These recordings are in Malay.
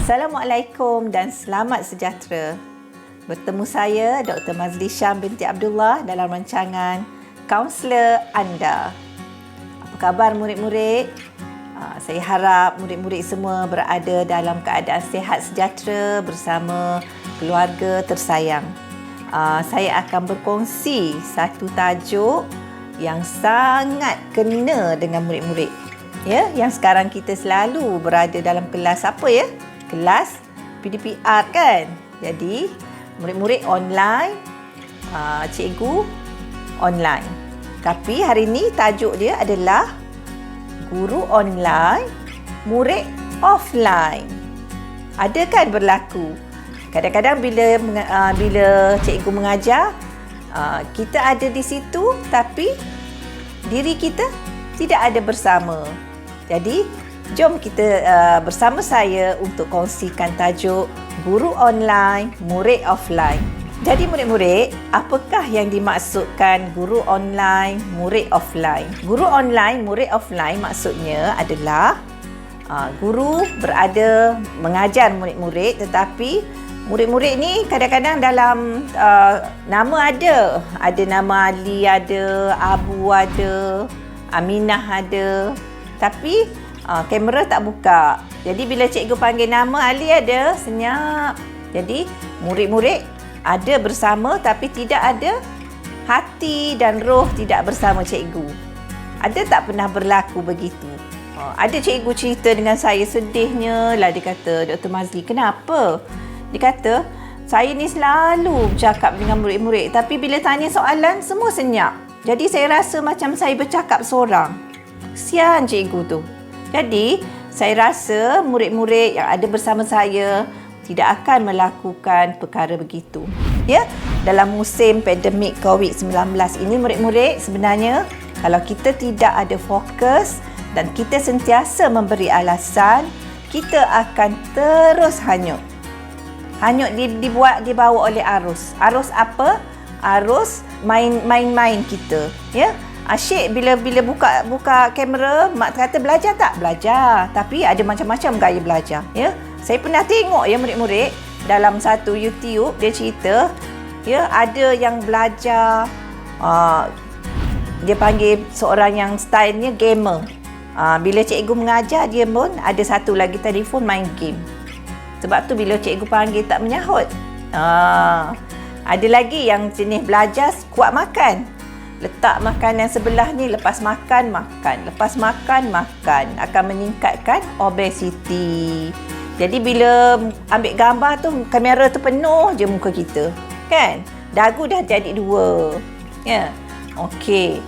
Assalamualaikum dan selamat sejahtera. Bertemu saya Dr. Mazli Syam binti Abdullah dalam rancangan Kaunselor Anda. Apa khabar murid-murid? Saya harap murid-murid semua berada dalam keadaan sihat sejahtera bersama keluarga tersayang. Saya akan berkongsi satu tajuk yang sangat kena dengan murid-murid. Ya, yang sekarang kita selalu berada dalam kelas apa ya? Kelas PDPR kan. Jadi murid-murid online, cikgu online. Tapi hari ini tajuk dia adalah guru online, murid offline. Ada kan berlaku? Kadang-kadang bila cikgu mengajar, kita ada di situ tapi diri kita tidak ada bersama. Jadi jom kita bersama saya untuk kongsikan tajuk guru online, murid offline. Jadi murid-murid, apakah yang dimaksudkan guru online, murid offline? Guru online, murid offline maksudnya adalah guru berada mengajar murid-murid, tetapi murid-murid ni kadang-kadang dalam nama ada nama Ali, ada Abu, ada Aminah ada, tapi kamera tak buka. Jadi bila cikgu panggil nama Ali ada, senyap. Jadi murid-murid ada bersama tapi tidak ada hati dan roh tidak bersama cikgu. Ada tak pernah berlaku begitu? Ada cikgu cerita dengan saya, sedihnya lah dia kata, Dr. Mazli, kenapa? Dia kata, saya ni selalu bercakap dengan murid-murid tapi bila tanya soalan semua senyap. Jadi saya rasa macam saya bercakap seorang. Kesian cikgu tu. Jadi, saya rasa murid-murid yang ada bersama saya tidak akan melakukan perkara begitu. Ya, dalam musim pandemik COVID-19 ini murid-murid sebenarnya kalau kita tidak ada fokus dan kita sentiasa memberi alasan, kita akan terus hanyut. Hanyut dibawa oleh arus. Arus apa? Arus main-main kita, ya. Asyik bila buka kamera, mak kata belajar tak? Belajar. Tapi ada macam-macam gaya belajar, ya. Saya pernah tengok ya murid-murid dalam satu YouTube, dia cerita, ya, ada yang belajar dia panggil seorang yang stylenya gamer. Bila cikgu mengajar, dia pun ada satu lagi telefon main game. Sebab tu bila cikgu panggil tak menyahut. Ada lagi yang jenis belajar kuat makan. Letak makanan sebelah ni, lepas makan, makan. Lepas makan, makan. Akan meningkatkan obesiti. Jadi bila ambil gambar tu, kamera tu penuh je muka kita. Kan? Dagu dah jadi dua. Ya. Okey.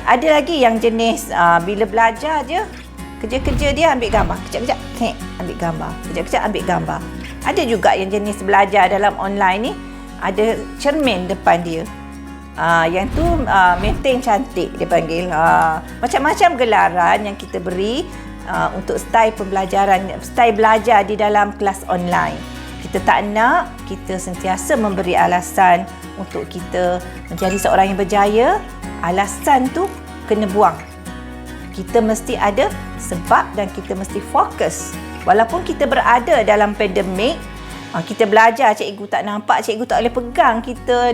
Ada lagi yang jenis bila belajar je, kerja-kerja dia ambil gambar. Kejap-kejap, ambil gambar. Kejap-kejap ambil gambar. Ada juga yang jenis belajar dalam online ni, ada cermin depan dia. Yang tu maintain cantik dia panggil. Macam-macam gelaran yang kita beri untuk style pembelajaran, style belajar di dalam kelas online. Kita tak nak, kita sentiasa memberi alasan untuk kita menjadi seorang yang berjaya. Alasan tu kena buang. Kita mesti ada sebab dan kita mesti fokus. Walaupun kita berada dalam pandemik, kita belajar, cikgu tak nampak, cikgu tak boleh pegang kita,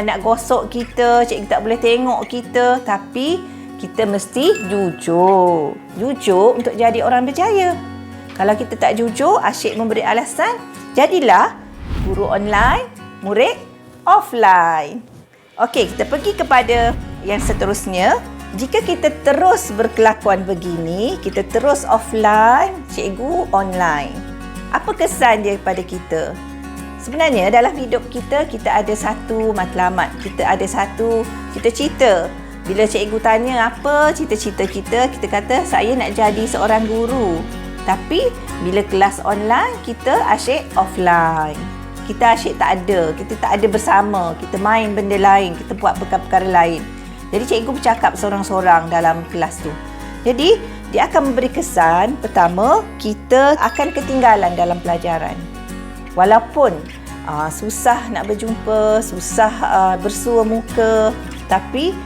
nak gosok kita, cikgu tak boleh tengok kita, tapi kita mesti jujur. Jujur untuk jadi orang berjaya. Kalau kita tak jujur, asyik memberi alasan, jadilah guru online, murid offline. Okey, kita pergi kepada yang seterusnya. Jika kita terus berkelakuan begini, kita terus offline, cikgu online. Apa kesan dia kepada kita? Sebenarnya dalam hidup kita, kita ada satu matlamat. Kita ada satu cita-cita. Bila cikgu tanya apa cita-cita kita, kita kata saya nak jadi seorang guru. Tapi bila kelas online, kita asyik offline. Kita asyik tak ada. Kita tak ada bersama. Kita main benda lain. Kita buat perkara-perkara lain. Jadi cikgu bercakap seorang-seorang dalam kelas tu. Jadi dia akan memberi kesan, pertama, kita akan ketinggalan dalam pelajaran. Walaupun susah nak berjumpa, susah bersua muka, tapi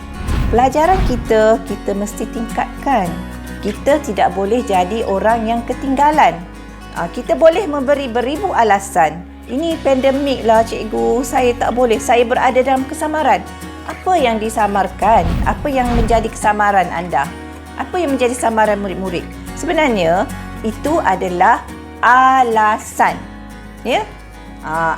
pelajaran kita mesti tingkatkan. Kita tidak boleh jadi orang yang ketinggalan. kita boleh memberi beribu alasan. Ini pandemik lah cikgu, saya tak boleh, saya berada dalam kesamaran. Apa yang disamarkan? Apa yang menjadi kesamaran anda? Apa yang menjadi samaran murid-murid? Sebenarnya itu adalah alasan. Ya?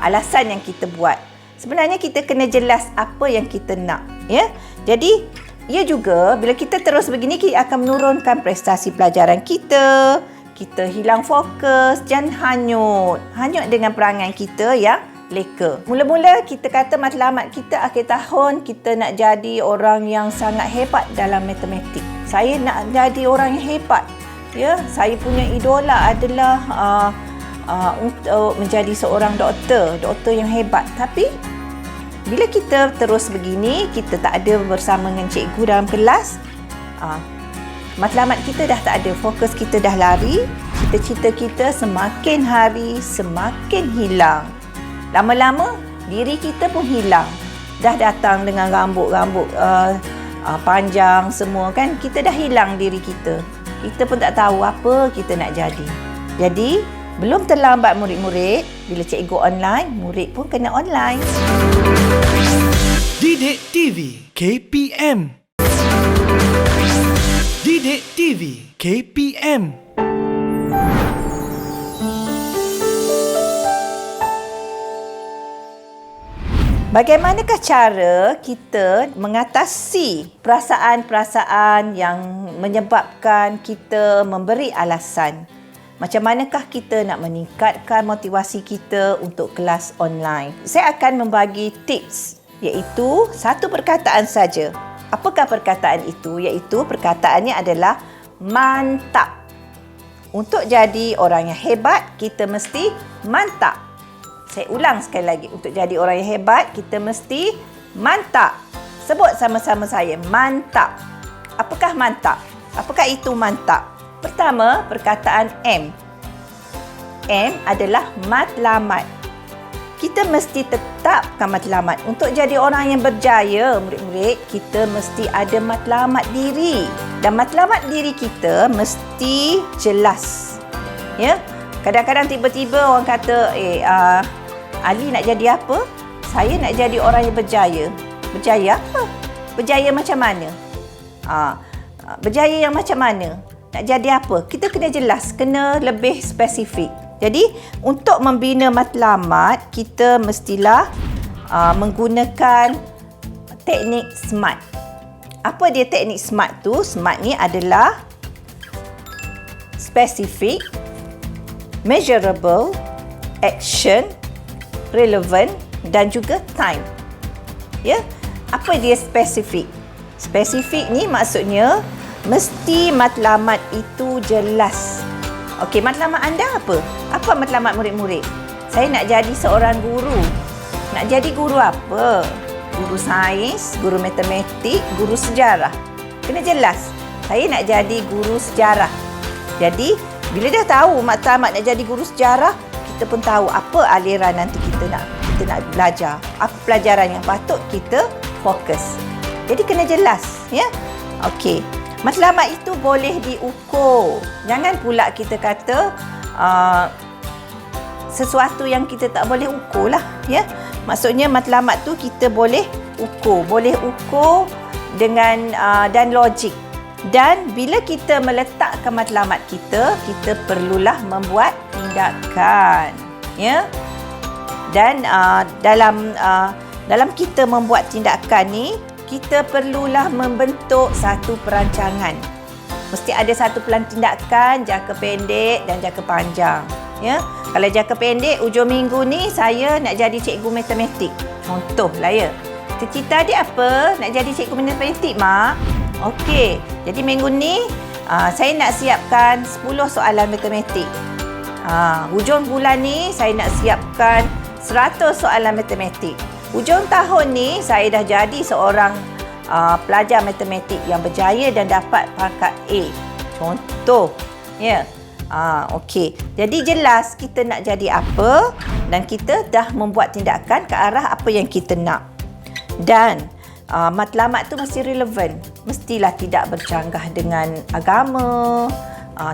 Alasan yang kita buat. Sebenarnya kita kena jelas apa yang kita nak. Ya? Jadi, ia juga bila kita terus begini, kita akan menurunkan prestasi pelajaran kita. Kita hilang fokus dan hanyut. Hanyut dengan perangai kita yang leka. Mula-mula kita kata matlamat kita akhir tahun, kita nak jadi orang yang sangat hebat dalam matematik. Saya nak jadi orang yang hebat. Ya, saya punya idola adalah untuk menjadi seorang doktor yang hebat. Tapi bila kita terus begini, kita tak ada bersama dengan cikgu dalam kelas, matlamat kita dah tak ada, fokus kita dah lari, cita-cita kita semakin hari semakin hilang. Lama-lama diri kita pun hilang. Dah datang dengan rambut-rambut panjang semua kan, kita dah hilang diri kita. Kita pun tak tahu apa kita nak jadi. Jadi, belum terlambat murid-murid. Bila cikgu online, murid pun kena online. Didik TV KPM. Didik TV KPM. Bagaimanakah cara kita mengatasi perasaan-perasaan yang menyebabkan kita memberi alasan? Macam manakah kita nak meningkatkan motivasi kita untuk kelas online? Saya akan membagi tips, iaitu satu perkataan saja. Apakah perkataan itu? Iaitu perkataannya adalah mantap. Untuk jadi orang yang hebat, kita mesti mantap. Saya ulang sekali lagi. Untuk jadi orang yang hebat, kita mesti mantap. Sebut sama-sama saya, mantap. Apakah mantap? Apakah itu mantap? Pertama, perkataan M. M adalah matlamat. Kita mesti tetapkan matlamat. Untuk jadi orang yang berjaya, murid-murid, kita mesti ada matlamat diri. Dan matlamat diri kita mesti jelas. Ya? Kadang-kadang tiba-tiba orang kata, Ali nak jadi apa? Saya nak jadi orang yang berjaya. Berjaya apa? Berjaya macam mana? Berjaya yang macam mana? Nak jadi apa? Kita kena jelas, kena lebih spesifik. Jadi, untuk membina matlamat, kita mestilah menggunakan teknik SMART. Apa dia teknik SMART tu? SMART ni adalah specific, measurable, action, relevant dan juga time. Ya? Apa dia spesifik? Spesifik ni maksudnya mesti matlamat itu jelas. Okey, matlamat anda apa? Apa matlamat murid-murid? Saya nak jadi seorang guru. Nak jadi guru apa? Guru sains, guru matematik, guru sejarah. Kena jelas. Saya nak jadi guru sejarah. Jadi, bila dah tahu matlamat nak jadi guru sejarah, kita pun tahu apa aliran nanti kita nak belajar. Apa pelajaran yang patut kita fokus. Jadi kena jelas, ya? Okey. Matlamat itu boleh diukur. Jangan pula kita kata sesuatu yang kita tak boleh ukur lah, ya. Maksudnya matlamat tu kita boleh ukur. Boleh ukur dengan dan logik. Dan bila kita meletakkan matlamat kita, kita perlulah membuat tindakan, ya. Dan dalam kita membuat tindakan ni, kita perlulah membentuk satu perancangan. Mesti ada satu plan tindakan, jangka pendek dan jangka panjang. Ya? Kalau jangka pendek, hujung minggu ni saya nak jadi cikgu matematik. Contohlah ya. Cita-cita dia apa? Nak jadi cikgu matematik, Mak. Okey. Jadi minggu ni saya nak siapkan 10 soalan matematik. Hujung bulan ni saya nak siapkan 100 soalan matematik. Hujung tahun ni saya dah jadi seorang pelajar matematik yang berjaya dan dapat pangkat A. Contoh. Ya. Okey. Jadi jelas kita nak jadi apa dan kita dah membuat tindakan ke arah apa yang kita nak. Dan matlamat tu mesti relevan. Mestilah tidak bercanggah dengan agama,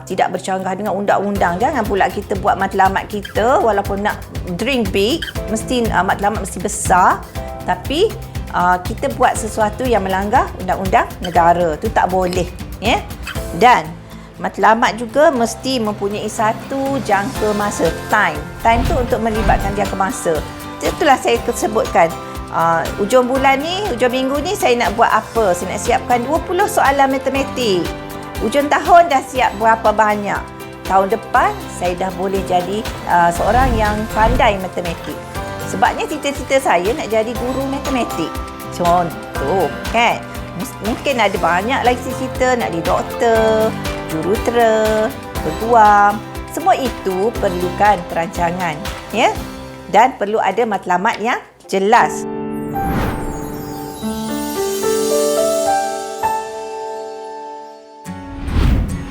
tidak bercanggah dengan undang-undang. Jangan pula kita buat matlamat kita walaupun nak drink big, mesti matlamat mesti besar, tapi kita buat sesuatu yang melanggar undang-undang negara. Tu tak boleh, ya. Dan matlamat juga mesti mempunyai satu jangka masa, time. Time tu untuk melibatkan jangka masa. Itulah saya sebutkan. Hujung bulan ni, hujung minggu ni saya nak buat apa? Saya nak siapkan 20 soalan matematik. Hujung tahun dah siap berapa banyak. Tahun depan saya dah boleh jadi seorang yang pandai matematik. Sebabnya cita-cita saya nak jadi guru matematik. Contoh, kan? Mungkin ada banyak lagi cita-cita nak jadi doktor, jurutera, peguam. Semua itu perlukan perancangan, ya? Dan perlu ada matlamat yang jelas.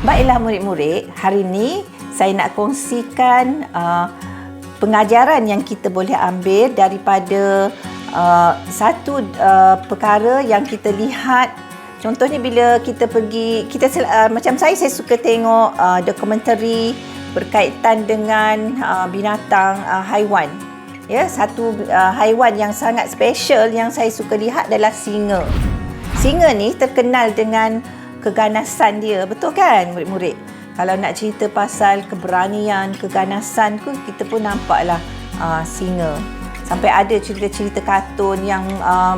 Baiklah murid-murid, hari ini saya nak kongsikan pengajaran yang kita boleh ambil daripada satu perkara yang kita lihat. Contohnya bila kita pergi, macam saya suka tengok dokumentari berkaitan dengan binatang, haiwan. Ya, satu haiwan yang sangat special yang saya suka lihat adalah singa. Singa ni terkenal dengan keganasan dia, betul kan murid-murid? Kalau nak cerita pasal keberanian, keganasan tu, kita pun nampaklah singa. Sampai ada cerita-cerita kartun yang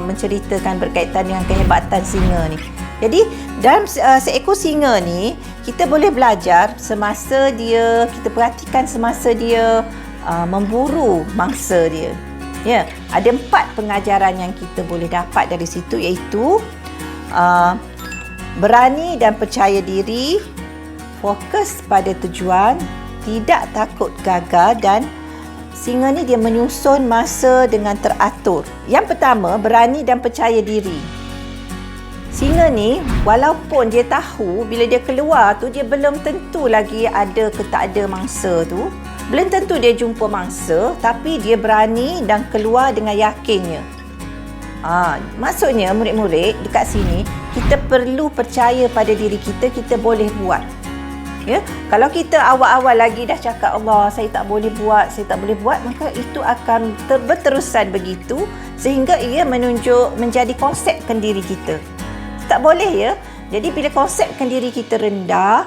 menceritakan berkaitan dengan kehebatan singa ni. Jadi dalam seekor singa ni, kita boleh belajar semasa dia, kita perhatikan semasa dia memburu mangsa dia. Ya, ada 4 pengajaran yang kita boleh dapat dari situ, iaitu berani dan percaya diri, fokus pada tujuan, tidak takut gagal, dan singa ni dia menyusun masa dengan teratur. Yang pertama, berani dan percaya diri. Singa ni walaupun dia tahu bila dia keluar tu dia belum tentu lagi ada ke tak ada mangsa tu. Belum tentu dia jumpa mangsa, tapi dia berani dan keluar dengan yakinnya. Maksudnya murid-murid dekat sini kita perlu percaya pada diri kita, kita boleh buat. Ya, kalau kita awal-awal lagi dah cakap Allah saya tak boleh buat, maka itu akan berterusan begitu sehingga ia menjadi konsepkan diri kita. Tak boleh, ya. Jadi bila konsepkan diri kita rendah,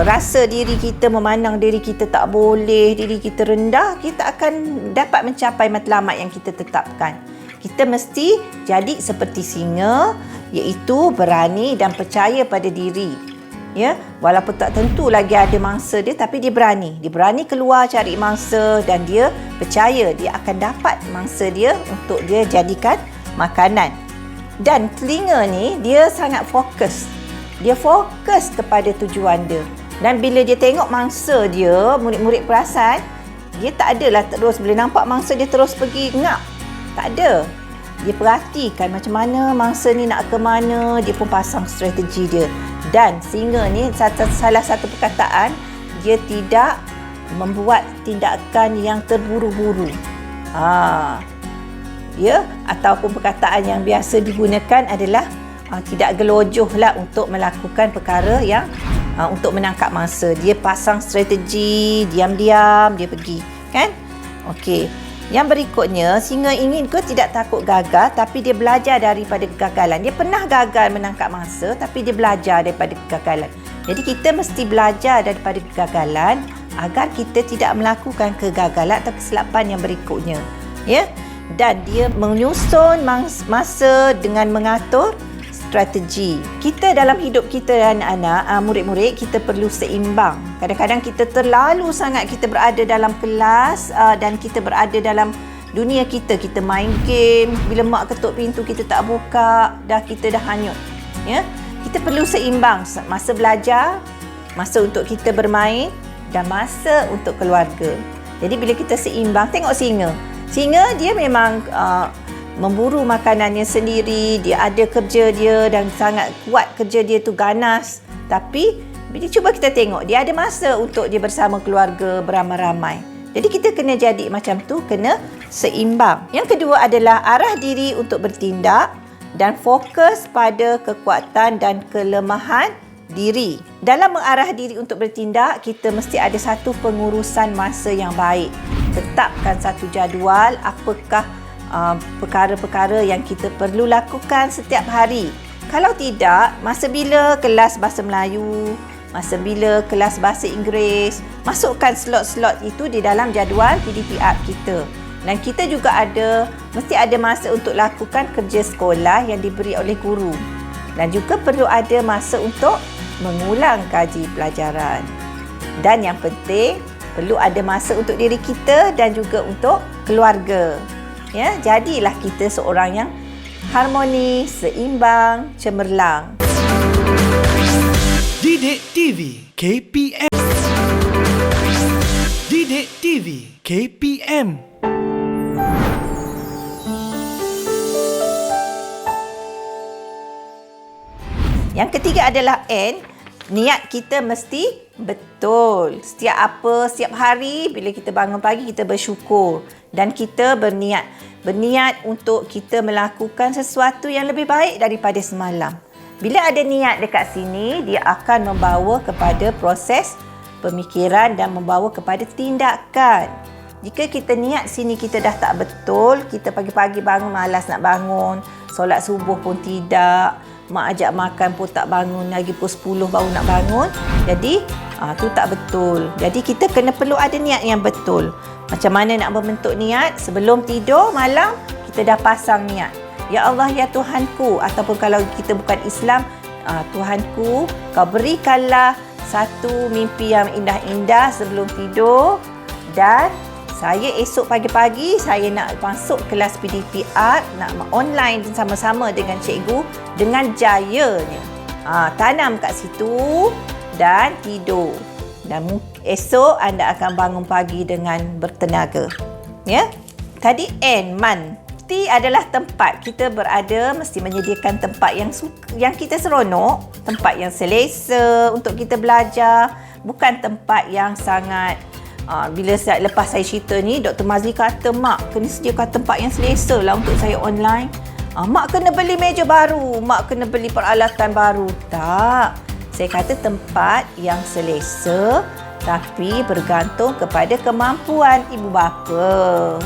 rasa diri kita, memandang diri kita tak boleh, diri kita rendah, kita akan dapat mencapai matlamat yang kita tetapkan. Kita mesti jadi seperti singa, iaitu berani dan percaya pada diri. Ya, walaupun tak tentu lagi ada mangsa dia, tapi dia berani. Dia berani keluar cari mangsa dan dia percaya dia akan dapat mangsa dia untuk dia jadikan makanan. Dan telinga ni dia sangat fokus. Dia fokus kepada tujuan dia. Dan bila dia tengok mangsa dia, murid-murid perasan, dia tak adalah terus bila nampak mangsa dia terus pergi ngap. Tak ada. Dia perhatikan macam mana mangsa ni nak ke mana, dia pun pasang strategi dia. Dan singa ni salah satu perkataan, dia tidak membuat tindakan yang terburu-buru. Ya, ataupun perkataan yang biasa digunakan adalah tidak gelojohlah untuk melakukan perkara yang untuk menangkap mangsa. Dia pasang strategi, diam-diam dia pergi, kan? Okey. Yang berikutnya, singa ingin ke tidak takut gagal, tapi dia belajar daripada kegagalan. Dia pernah gagal menangkap mangsa, tapi dia belajar daripada kegagalan. Jadi kita mesti belajar daripada kegagalan agar kita tidak melakukan kegagalan atau kesilapan yang berikutnya. Ya? Dan dia menyusun masa dengan mengatur strategi. Kita dalam hidup kita anak-anak, murid-murid, kita perlu seimbang. Kadang-kadang kita terlalu sangat kita berada dalam kelas dan kita berada dalam dunia kita. Kita main game, bila mak ketuk pintu kita tak buka, kita dah hanyut. Ya? Kita perlu seimbang, masa belajar, masa untuk kita bermain dan masa untuk keluarga. Jadi bila kita seimbang, tengok singa. Singa dia memang memburu makanannya sendiri, dia ada kerja dia dan sangat kuat kerja dia tu, ganas. Tapi bila cuba kita tengok, dia ada masa untuk dia bersama keluarga beramai-ramai. Jadi kita kena jadi macam tu, kena seimbang. Yang kedua adalah arah diri untuk bertindak dan fokus pada kekuatan dan kelemahan diri. Dalam mengarah diri untuk bertindak, kita mesti ada satu pengurusan masa yang baik. Tetapkan satu jadual, apakah perkara-perkara yang kita perlu lakukan setiap hari. Kalau tidak, masa bila kelas bahasa Melayu, masa bila kelas bahasa Inggeris, masukkan slot-slot itu di dalam jadual PDP-ART kita. Dan kita juga mesti ada masa untuk lakukan kerja sekolah yang diberi oleh guru. Dan juga perlu ada masa untuk mengulang kaji pelajaran. Dan yang penting, perlu ada masa untuk diri kita dan juga untuk keluarga. Ya, jadilah kita seorang yang harmoni, seimbang, cemerlang. Didik TV KPM. Didik TV KPM. Yang ketiga adalah N. Niat kita mesti betul. Setiap hari bila kita bangun pagi, kita bersyukur. Dan kita berniat untuk kita melakukan sesuatu yang lebih baik daripada semalam. Bila ada niat dekat sini, dia akan membawa kepada proses pemikiran dan membawa kepada tindakan. Jika kita niat sini kita dah tak betul, kita pagi-pagi bangun malas nak bangun, solat subuh pun tidak, mak ajak makan pun tak bangun, lagi pukul 10 baru nak bangun. Jadi, tu tak betul. Jadi, kita perlu ada niat yang betul. Macam mana nak membentuk niat? Sebelum tidur malam, kita dah pasang niat. Ya Allah, ya Tuhanku. Ataupun kalau kita bukan Islam, Tuhanku, kau berikanlah satu mimpi yang indah-indah sebelum tidur. Dan saya esok pagi-pagi, saya nak masuk kelas PDP-ART, nak online sama-sama dengan cikgu dengan jayanya. Tanam kat situ dan tidur. Dan esok anda akan bangun pagi dengan bertenaga. Ya? Tadi N, man. T adalah tempat. Kita berada mesti menyediakan tempat yang kita seronok, tempat yang selesa untuk kita belajar, bukan tempat yang sangat lepas saya cerita ni, Dr. Mazli kata, mak kena sediakan tempat yang selesa lah untuk saya online. Mak kena beli meja baru, mak kena beli peralatan baru. Tak. Saya kata tempat yang selesa tapi bergantung kepada kemampuan ibu bapa.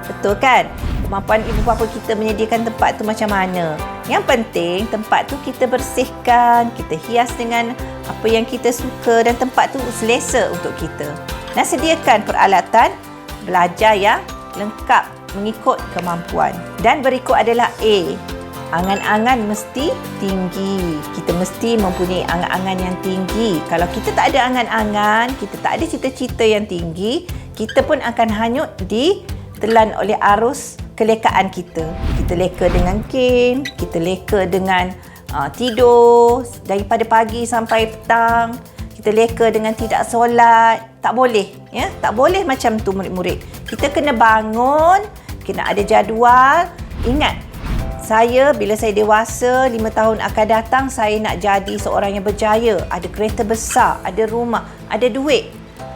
Betul kan? Kemampuan ibu bapa kita menyediakan tempat tu macam mana. Yang penting tempat tu kita bersihkan, kita hias dengan apa yang kita suka dan tempat tu selesa untuk kita. Dan sediakan peralatan belajar yang lengkap mengikut kemampuan. Dan berikut adalah A. Angan-angan mesti tinggi. Kita mesti mempunyai angan-angan yang tinggi. Kalau kita tak ada angan-angan, kita tak ada cita-cita yang tinggi, kita pun akan hanyut ditelan oleh arus kelekaan kita. Kita leka dengan game, kita leka dengan tidur daripada pagi sampai petang. Kita leka dengan tidak solat. Tak boleh, ya? Tak boleh macam tu murid-murid. Kita kena bangun, kena ada jadual. Ingat, bila saya dewasa, 5 tahun akan datang, saya nak jadi seorang yang berjaya. Ada kereta besar, ada rumah, ada duit.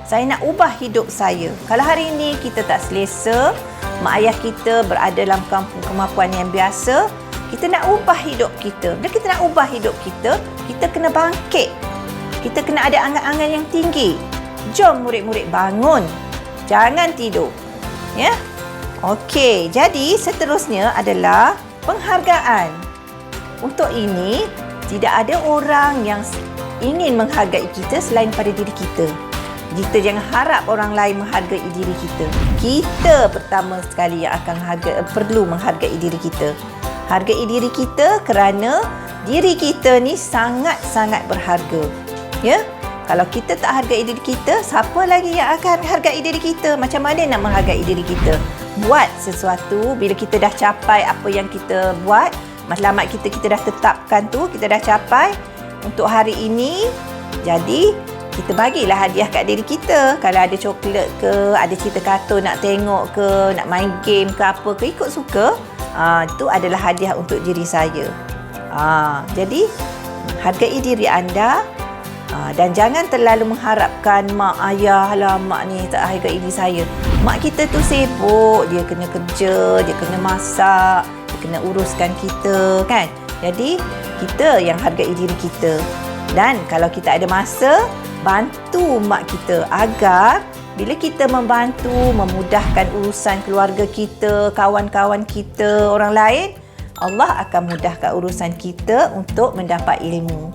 Saya nak ubah hidup saya. Kalau hari ini kita tak selesa, mak ayah kita berada dalam kemampuan yang biasa, kita nak ubah hidup kita. Bila kita nak ubah hidup kita, kita kena bangkit. Kita kena ada angan-angan yang tinggi. Jom murid-murid bangun. Jangan tidur. Ya? Okey, jadi seterusnya adalah penghargaan. Untuk ini, tidak ada orang yang ingin menghargai kita selain pada diri kita. Kita jangan harap orang lain menghargai diri kita. Kita pertama sekali yang akan perlu menghargai diri kita. Hargai diri kita kerana diri kita ni sangat-sangat berharga. Ya? Kalau kita tak hargai diri kita, siapa lagi yang akan hargai diri kita? Macam mana nak menghargai diri kita? Buat sesuatu, bila kita dah capai apa yang kita buat, matlamat kita dah tetapkan tu, kita dah capai untuk hari ini. Jadi, kita bagilah hadiah kat diri kita. Kalau ada coklat ke, ada cerita kartun nak tengok ke, nak main game ke apa ke, ikut suka, itu adalah hadiah untuk diri saya. Jadi, hargai diri anda. Dan jangan terlalu mengharapkan mak ayah lah, mak ni tak hargai diri saya. Mak kita tu sibuk, dia kena kerja, dia kena masak, dia kena uruskan kita kan. Jadi kita yang hargai diri kita. Dan kalau kita ada masa, bantu mak kita agar bila kita membantu, memudahkan urusan keluarga kita, kawan-kawan kita, orang lain, Allah akan mudahkan urusan kita untuk mendapat ilmu.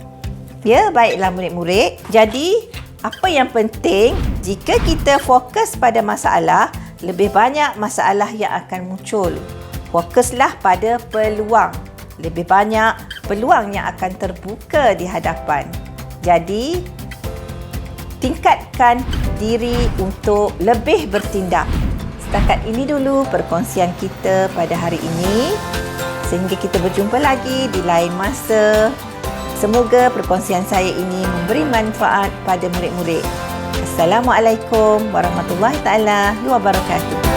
Ya, baiklah murid-murid. Jadi, apa yang penting, jika kita fokus pada masalah, lebih banyak masalah yang akan muncul. Fokuslah pada peluang. Lebih banyak peluang yang akan terbuka di hadapan. Jadi, tingkatkan diri untuk lebih bertindak. Setakat ini dulu perkongsian kita pada hari ini. Sehingga kita berjumpa lagi di lain masa. Semoga perkongsian saya ini memberi manfaat pada murid-murid. Assalamualaikum warahmatullahi taala wabarakatuh.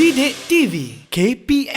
Didik TV KPM